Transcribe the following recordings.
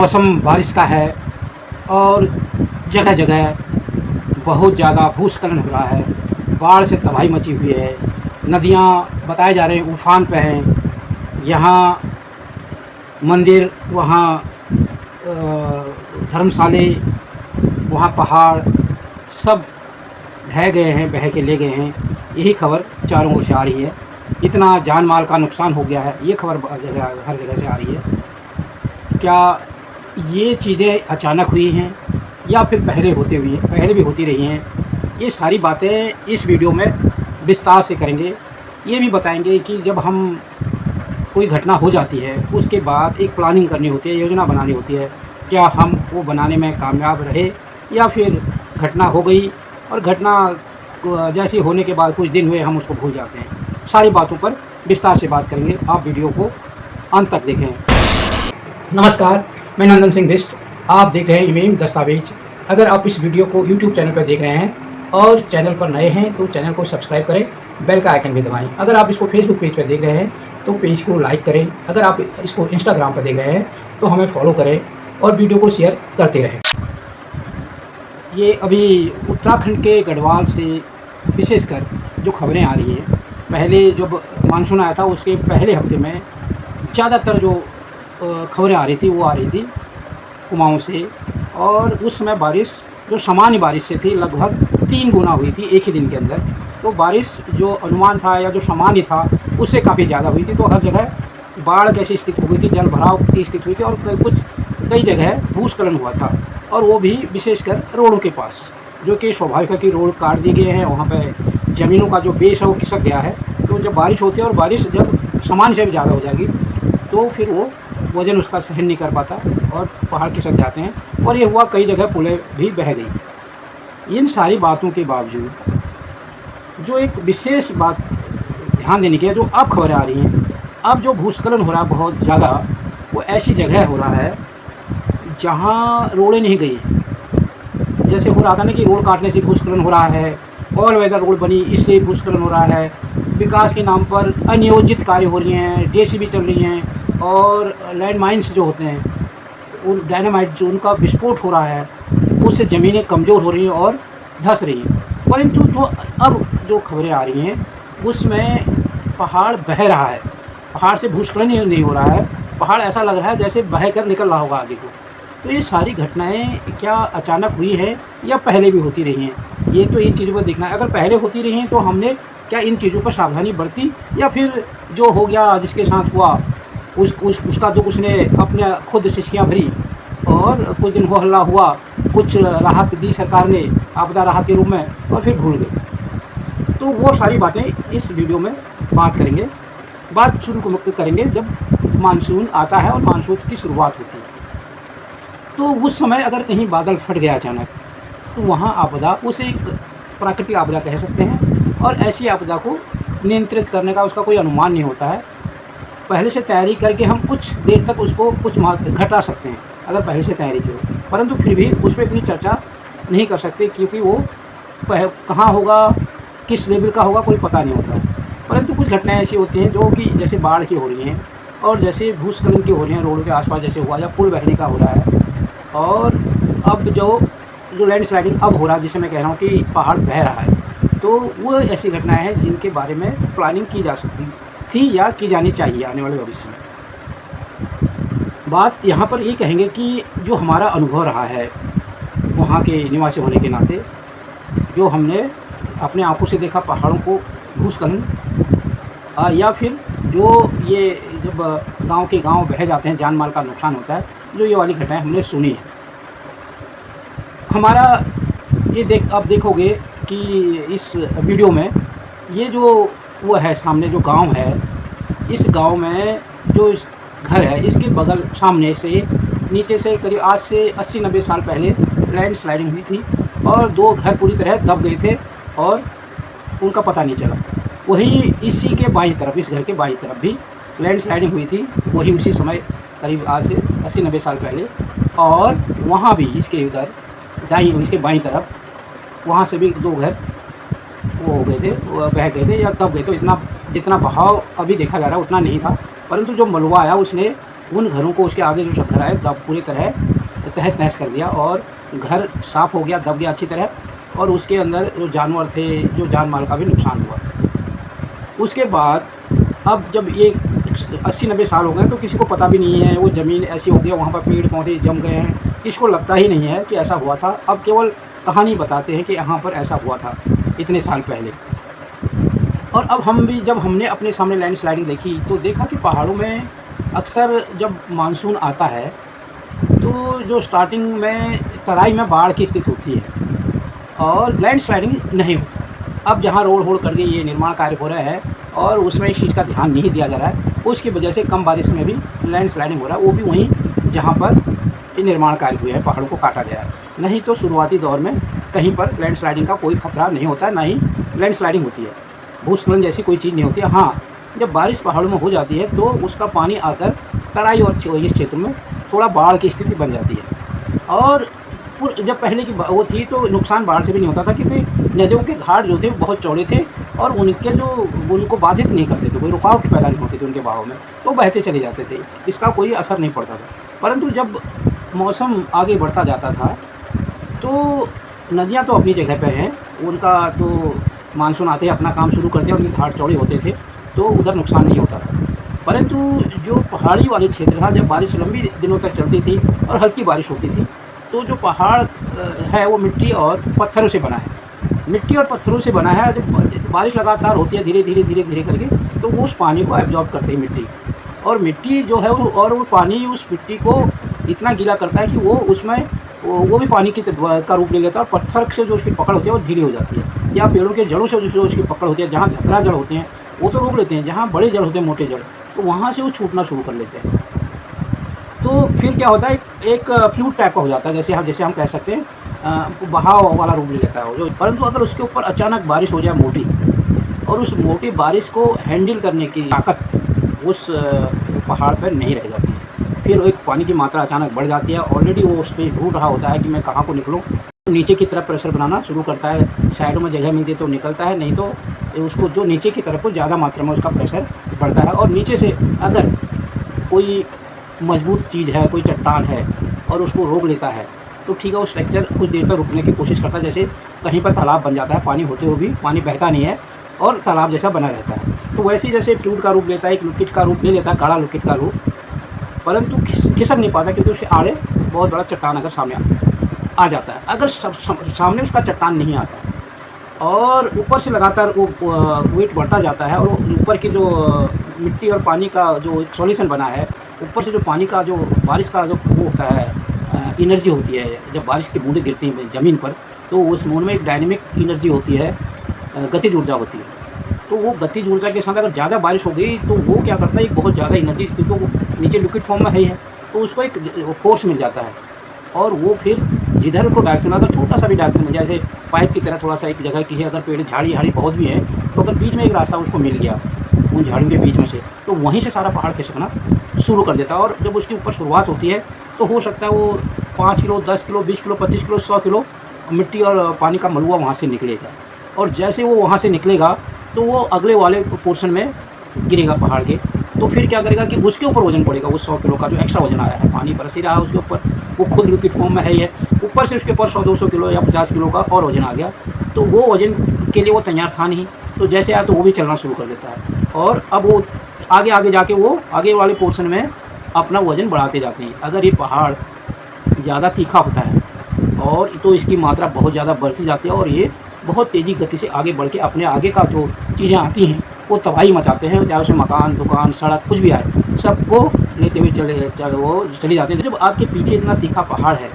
मौसम बारिश का है और जगह जगह बहुत ज़्यादा भूस्खलन हो रहा है। बाढ़ से तबाही मची हुई है। नदियाँ बताए जा रहे हैं उफान पे हैं। यहाँ मंदिर, वहाँ धर्मशाले, वहाँ पहाड़ सब ढह गए हैं, बह के ले गए हैं। यही खबर चारों ओर से आ रही है। इतना जान माल का नुकसान हो गया है, ये खबर हर जगह से आ रही है। क्या ये चीज़ें अचानक हुई हैं या फिर पहले भी होती रही हैं? ये सारी बातें इस वीडियो में विस्तार से करेंगे। ये भी बताएंगे कि जब हम कोई घटना हो जाती है उसके बाद एक प्लानिंग करनी होती है, योजना बनानी होती है। क्या हम वो बनाने में कामयाब रहे या फिर घटना हो गई और घटना जैसी होने के बाद कुछ दिन हुए हम उसको भूल जाते हैं। सारी बातों पर विस्तार से बात करेंगे। आप वीडियो को अंत तक देखें। नमस्कार, मैं नंदन सिंह बिष्ट। आप देख रहे हैं इमेम दस्तावेज। अगर आप इस वीडियो को YouTube चैनल पर देख रहे हैं और चैनल पर नए हैं तो चैनल को सब्सक्राइब करें, बेल का आइकन भी दबाएं। अगर आप इसको फेसबुक पेज पर देख रहे हैं तो पेज को लाइक करें। अगर आप इसको इंस्टाग्राम पर देख रहे हैं तो हमें फॉलो करें और वीडियो को शेयर करते रहें। ये अभी उत्तराखंड के गढ़वाल से विशेषकर जो खबरें आ रही हैं, पहले जब मानसून आया था उसके पहले हफ्ते में ज़्यादातर जो खबरें आ रही थी वो आ रही थी कुमाऊं से, और उस समय बारिश जो सामान्य बारिश से थी लगभग 3 गुना हुई थी एक ही दिन के अंदर। तो बारिश जो अनुमान था या जो सामान्य था उससे काफ़ी ज़्यादा हुई थी। तो हर जगह बाढ़ कैसी स्थिति हुई थी, जल भराव की स्थिति हुई थी और कई जगह भूस्खलन हुआ था, और वो भी विशेषकर रोडों के पास, जो कि स्वाभाविक है कि रोड काट दिए गए हैं। वहाँ पे ज़मीनों का जो बेस है वो खिसक गया है। तो जब बारिश होती है और बारिश जब सामान्य से भी ज़्यादा हो जाएगी तो फिर वो वज़न उसका सहन नहीं कर पाता और पहाड़ खिसक जाते हैं। और ये हुआ, कई जगह पुलें भी बह गई। इन सारी बातों के बावजूद जो एक विशेष बात ध्यान देने की है, जो अब खबरें आ रही हैं, अब जो भूस्खलन हो रहा है बहुत ज़्यादा, वो ऐसी जगह हो रहा है जहाँ रोडें नहीं गई। जैसे हो रहा था ना कि रोड काटने से भूस्खलन हो रहा है, ऑल वेदर रोड बनी इसलिए भूस्खलन हो रहा है, विकास के नाम पर अनियोजित कार्य हो रही हैं, जेसीबी चल रही हैं, और लैंड माइन्स जो होते हैं, उन डायनामाइट जो उनका विस्फोट हो रहा है, उससे ज़मीनें कमज़ोर हो रही हैं और धंस रही हैं। परंतु अब जो खबरें आ रही हैं उसमें पहाड़ बह रहा है, पहाड़ से भूस्खलन ही नहीं हो रहा है, पहाड़ ऐसा लग रहा है जैसे बह कर निकल रहा होगा आगे को। तो ये सारी घटनाएं क्या अचानक हुई हैं या पहले भी होती रही हैं, ये तो इन चीज़ों पर देखना है। अगर पहले होती रही हैं तो हमने क्या इन चीज़ों पर सावधानी बरती, या फिर जो हो गया जिसके साथ हुआ उसका दुख उसने अपने खुद सिसकियाँ भरी और कुछ दिन हो हल्ला हुआ, कुछ राहत दी सरकार ने आपदा राहत के रूप में, और फिर भूल गए। तो वो सारी बातें इस वीडियो में बात करेंगे। बात शुरू को मुक्त करेंगे जब मानसून आता है और मानसून की शुरुआत होती है। तो उस समय अगर कहीं बादल फट गया अचानक तो वहाँ आपदा, उसे एक प्राकृतिक आपदा कह सकते हैं। और ऐसी आपदा को नियंत्रित करने का उसका कोई अनुमान नहीं होता है। पहले से तैयारी करके हम कुछ देर तक उसको कुछ घटा सकते हैं अगर पहले से तैयारी की हो, परंतु फिर भी उस पर इतनी चर्चा नहीं कर सकते क्योंकि वो कहाँ होगा, किस लेवल का होगा, कोई पता नहीं होता। परंतु कुछ घटनाएं ऐसी होती हैं जो कि जैसे बाढ़ की हो रही हैं और जैसे भूस्खलन की हो रही हैं, रोड के आसपास जैसे हुआ, या पुल बहने का हो रहा है, और अब जो लैंड स्लाइडिंग अब हो रहा है, जिसे मैं कह रहा हूँ कि पहाड़ बह रहा है। तो वो ऐसी घटनाएं हैं जिनके बारे में प्लानिंग की जा सकती थी या की जानी चाहिए आने वाले भविष्य में। बात यहाँ पर ये कहेंगे कि जो हमारा अनुभव रहा है वहाँ के निवासी होने के नाते, जो हमने अपने आंखों से देखा पहाड़ों को भूस्खलन, या फिर जो ये जब गांव के गांव बह जाते हैं, जान माल का नुकसान होता है, जो ये वाली घटनाएं हमने सुनी है। हमारा ये अब देखोगे कि इस वीडियो में ये जो वो है सामने जो गांव है, इस गांव में जो घर है इसके बगल सामने से नीचे से करीब आज से 80-90 साल पहले लैंड स्लाइडिंग हुई थी और 2 घर पूरी तरह दब गए थे और उनका पता नहीं चला। वहीं इसी के बाईं तरफ, इस घर के बाईं तरफ भी लैंड स्लाइडिंग हुई थी, वही उसी समय करीब आज से 80-90 साल पहले, और वहाँ भी इसके उधर इसके बाईं तरफ वहाँ से भी 2 घर वो हो गए थे, वो बह गए थे या दब गए थे। इतना जितना बहाव अभी देखा जा रहा है उतना नहीं था, परंतु जो मलबा आया उसने उन घरों को उसके आगे जो घर आए तब पूरी तरह तहस नहस कर दिया और घर साफ़ हो गया, दब गया अच्छी तरह, और उसके अंदर जो जानवर थे, जो जान माल का भी नुकसान हुआ। उसके बाद अब जब ये 80-90 साल हो गए तो किसी को पता भी नहीं है, वो ज़मीन ऐसी हो गई, वहाँ पर पेड़ पौधे जम गए हैं, किसी को लगता ही नहीं है कि ऐसा हुआ था। अब केवल कहानी बताते हैं कि यहाँ पर ऐसा हुआ था इतने साल पहले। और अब हम भी जब हमने अपने सामने लैंडस्लाइडिंग देखी तो देखा कि पहाड़ों में अक्सर जब मानसून आता है तो जो स्टार्टिंग में तराई में बाढ़ की स्थिति होती है और लैंडस्लाइडिंग नहीं होती। अब जहाँ रोड होड़ करके ये निर्माण कार्य हो रहा है और उसमें इस चीज़ का ध्यान नहीं दिया जा रहा है, उसकी वजह से कम बारिश में भी लैंडस्लाइडिंग हो रहा है, वो भी वहीं जहाँ पर ये निर्माण कार्य हुए हैं, पहाड़ों को काटा गया है। नहीं तो शुरुआती दौर में कहीं पर लैंडस्लाइडिंग का कोई खतरा नहीं होता है, ना ही लैंडस्लाइडिंग होती है, भूस्खलन जैसी कोई चीज़ नहीं होती है। हाँ, जब बारिश पहाड़ों में हो जाती है तो उसका पानी आकर तराई और इस क्षेत्र में थोड़ा बाढ़ की स्थिति बन जाती है। और जब पहले की वो थी तो नुकसान बाढ़ से भी नहीं होता था, क्योंकि नदियों के घाट जो थे बहुत चौड़े थे और उनको बाधित नहीं करते थे, कोई रुकावट पैदा नहीं होती थी उनके बहाव में, तो बहते चले जाते थे, इसका कोई असर नहीं पड़ता था। परंतु जब मौसम आगे बढ़ता जाता था तो नदियाँ तो अपनी जगह पे हैं, उनका तो मानसून आते ही अपना काम शुरू करते हैं, उनके घाट चौड़े होते थे तो उधर नुकसान नहीं होता था। परंतु जो पहाड़ी वाले क्षेत्र था, जब बारिश लंबी दिनों तक चलती थी और हल्की बारिश होती थी तो जो पहाड़ है वो मिट्टी और पत्थरों से बना है, मिट्टी और पत्थरों से बना है। जब बारिश लगातार होती है धीरे धीरे करके तो वो उस पानी को एब्जॉर्ब करते हैं मिट्टी, और मिट्टी जो है वो पानी उस मिट्टी को इतना गीला करता है कि वो उसमें वो भी पानी का रूप ले लेता है, और पत्थर से जो उसकी पकड़ होती है वो ढीली हो जाती है, या पेड़ों के जड़ों से जो उसकी पकड़ होती है, जहाँ झकरा जड़ होते हैं वो तो रोक लेते हैं, जहाँ बड़े जड़ होते हैं मोटे जड़, तो वहाँ से वो छूटना शुरू कर लेते हैं। तो फिर क्या होता है, एक फ्लूट टाइप का हो जाता है, जैसे हम कह सकते हैं बहाव वाला रूप ले लेता है जो। परंतु अगर उसके ऊपर अचानक बारिश हो जाए मोटी, और उस मोटी बारिश को हैंडल करने की ताकत उस पहाड़ पर नहीं रह जाती है, फिर एक पानी की मात्रा अचानक बढ़ जाती है, ऑलरेडी वो उस पर ढूंढ रहा होता है कि मैं कहाँ को निकलूँ, नीचे की तरफ प्रेशर बनाना शुरू करता है, साइडों में जगह मिलती है तो निकलता है, नहीं तो उसको जो नीचे की तरफ को ज़्यादा मात्रा में उसका प्रेशर बढ़ता है। और नीचे से अगर कोई मजबूत चीज़ है, कोई चट्टान है और उसको रोक लेता है तो ठीक है, वो स्ट्रक्चर कुछ देर तक रुकने की कोशिश करता है, जैसे कहीं पर तालाब बन जाता है, पानी होते हुए भी पानी बहता नहीं है और तालाब जैसा बना रहता है, तो वैसे ही जैसे फ्लूइड का रूप लेता है, एक लिक्विड का रूप ले लेता है, गाढ़ा लिक्विड का रूप, परंतु खिसक नहीं पाता क्योंकि उसके आड़े बहुत बड़ा चट्टान अगर सामने आ जाता है। अगर सामने उसका चट्टान नहीं आता और ऊपर से लगातार वो वेट बढ़ता जाता है, और ऊपर की जो मिट्टी और पानी का जो एक सॉल्यूशन बना है, ऊपर से जो पानी का जो बारिश का जो वो होता है एनर्जी होती है, जब बारिश की बूंदें गिरती हैं ज़मीन पर तो उस मून में एक डायनेमिक एनर्जी होती है, गतिज ऊर्जा होती है। तो वो गतिज ऊर्जा के साथ अगर ज़्यादा बारिश हो गई तो वो क्या करता है, एक बहुत ज़्यादा एनर्जी, क्योंकि वो नीचे लिक्विड फॉर्म में है ही है, तो उसको एक फोर्स मिल जाता है, और वो फिर जिधर को डायरेक्शन, अगर छोटा सा भी डायरेक्शन मिल जाए, जैसे पाइप की तरह थोड़ा सा एक जगह की है, अगर पेड़ झाड़ी बहुत भी है तो अगर बीच में एक रास्ता उसको मिल गया उन झाड़ियों के बीच में से, तो वहीं से सारा पहाड़ खिसकना शुरू कर देता है। और जब उसके ऊपर शुरुआत होती है तो हो सकता है वो 5 kilo, 10 kilo, 20 kilo, 25 kilo, 100 kilo मिट्टी और पानी का मलबा वहाँ से निकलेगा, और जैसे वो वहाँ से निकलेगा तो वो अगले वाले पोर्शन में गिरेगा पहाड़ के, तो फिर क्या करेगा कि उसके ऊपर वजन पड़ेगा, उस 100 किलो का जो एक्स्ट्रा वजन आया है, पानी बरस ही रहा है उसके ऊपर, वो खुद लिक्विड फॉर्म में है ही है, ऊपर से उसके ऊपर 100-200 किलो या 50 किलो का और वजन आ गया, तो वो वजन के लिए वो तैयार था नहीं, तो जैसे आया तो वो भी चलना शुरू कर देता है, और अब वो आगे जाके वो आगे वाले पोर्शन में अपना वजन बढ़ाते जाते हैं। अगर ये पहाड़ ज़्यादा तीखा होता है और तो इसकी मात्रा बहुत ज़्यादा बढ़ती जाती है, और ये बहुत तेज़ी गति से आगे बढ़ के अपने आगे का जो चीज़ें आती हैं वो तबाही मचाते हैं, चाहे उसमें मकान, दुकान, सड़क कुछ भी आए, सबको लेते हुए चले जाते हैं। जब आपके पीछे इतना तीखा पहाड़ है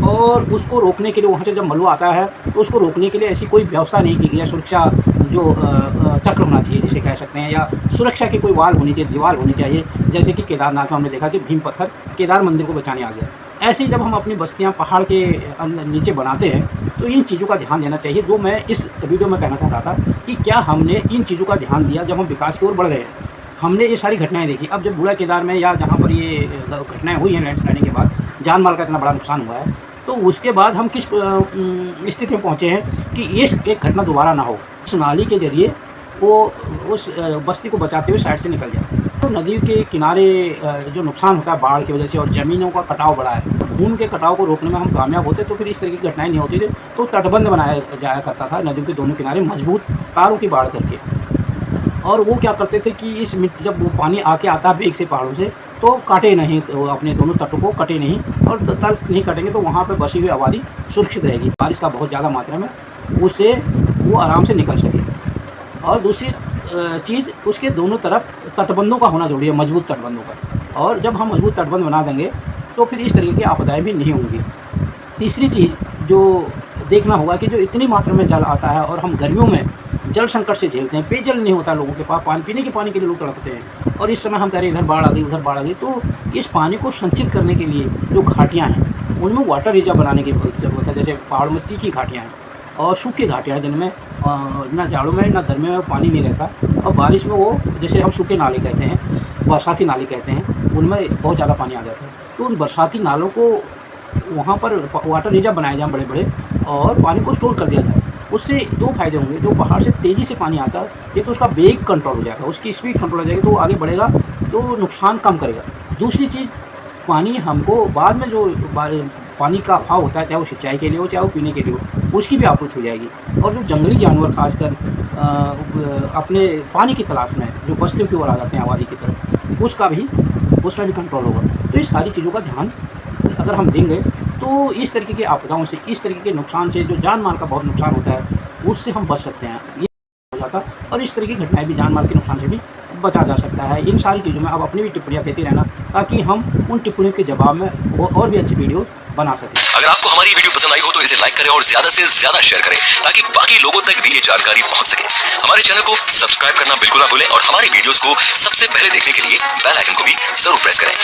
और उसको रोकने के लिए वहाँ से जब मलबा आता है तो उसको रोकने के लिए ऐसी कोई व्यवस्था नहीं की गई है, सुरक्षा जो चक्र होना चाहिए जिसे कह सकते हैं, या सुरक्षा की कोई वाल होनी चाहिए, दीवार होनी चाहिए, जैसे कि केदारनाथ में हमने देखा कि भीम पत्थर केदार मंदिर को बचाने आ गया। ऐसे ही जब हम अपनी बस्तियाँ पहाड़ के नीचे बनाते हैं तो इन चीज़ों का ध्यान देना चाहिए, जो मैं इस वीडियो में कहना चाह रहा था कि क्या हमने इन चीज़ों का ध्यान दिया जब हम विकास की ओर बढ़ रहे हैं। हमने ये सारी घटनाएं देखी, अब जब बूढ़ा केदार में या जहाँ पर ये घटनाएं हुई हैं लैंडस्लाइडिंग के बाद, जान माल का इतना बड़ा नुकसान हुआ है, तो उसके बाद हम किस स्थिति में पहुँचे हैं कि ये एक घटना दोबारा ना हो, उस नाली के जरिए वो उस बस्ती को बचाते हुए साइड से निकल जाए। तो नदी के किनारे जो नुकसान होता है बाढ़ की वजह से और ज़मीनों का कटाव बढ़ा है, भूमि के कटाव को रोकने में हम कामयाब होते तो फिर इस तरह की घटनाएँ नहीं होती थी। तो तटबंध बनाया जाया करता था नदियों के दोनों किनारे मजबूत तारों की बाड़ करके। और वो क्या करते थे कि जब वो पानी आके आता है वेग से पहाड़ों से, तो काटे नहीं, तो अपने दोनों तटों को कटे नहीं, और तट नहीं कटेंगे तो वहाँ पे बसी हुई आबादी सुरक्षित रहेगी। बारिश का बहुत ज़्यादा मात्रा में उससे वो आराम से निकल सके। और दूसरी चीज़, उसके दोनों तरफ तटबंधों का होना ज़रूरी है, मजबूत तटबंधों का। और जब हम मजबूत तटबंध बना देंगे तो फिर इस तरीके की आपदाएँ भी नहीं होंगी। तीसरी चीज़ जो देखना होगा कि जो इतनी मात्रा में जल आता है और हम गर्मियों में जल संकट से झेलते हैं, पेयजल नहीं होता लोगों के पास, पानी पीने के पानी के लिए लोग तड़पते हैं, और इस समय हम कह रहे हैं इधर बाढ़ आ गई, उधर बाढ़ आ गई। तो इस पानी को संचित करने के लिए जो घाटियाँ हैं उनमें वाटर रिजर्व बनाने की ज़रूरत है। जैसे पहाड़ों में तीखी घाटियाँ हैं और सूखी घाटियाँ हैं जिनमें ना जाड़ों में ना गर्मी में पानी नहीं रहता, और बारिश में वो, जैसे हम सूखे नाले कहते हैं, बरसाती नाले कहते हैं, उनमें बहुत ज़्यादा पानी आ जाता है। तो उन बरसाती नालों को वहाँ पर वाटर रिजर्व बनाए जाएँ बड़े-बड़े, और पानी को स्टोर कर दिया जाए। उससे दो फ़ायदे होंगे, जो बाहर से तेज़ी से पानी आता है, एक तो उसका वेग कंट्रोल हो जाएगा, उसकी स्पीड कंट्रोल हो जाएगी, तो वो आगे बढ़ेगा तो नुकसान कम करेगा। दूसरी चीज़, पानी हमको बाद में जो पानी का अभाव होता है, चाहे वो सिंचाई के लिए हो, चाहे वो पीने के लिए हो, उसकी भी आपूर्ति हो जाएगी। और जो जंगली जानवर खासकर अपने पानी की तलाश में जो बस्तियों की ओर आ जाते हैं आबादी की तरफ, उसका भी कंट्रोल होगा। तो इस सारी चीज़ों का ध्यान अगर हम देंगे तो इस तरीके की आपदाओं से, इस तरीके के नुकसान से, जो जान माल का बहुत नुकसान होता है, उससे हम बच सकते हैं। ये हो जाता, और इस तरह की घटनाएँ भी, जान माल के नुकसान से भी बचा जा सकता है। इन सारी चीज़ों में आप अपनी भी टिप्पणियाँ देते रहना, ताकि हम उन टिप्पणियों के जवाब में और भी अच्छी वीडियो बना सकें। अगर आपको हमारी वीडियो पसंद आई हो तो इसे लाइक करें और ज्यादा से ज्यादा शेयर करें, ताकि बाकी लोगों तक भी ये जानकारी पहुंच सके। हमारे चैनल को सब्सक्राइब करना बिल्कुल ना भूलें, और हमारी वीडियोस को सबसे पहले देखने के लिए बेल आइकन को भी जरूर प्रेस करें।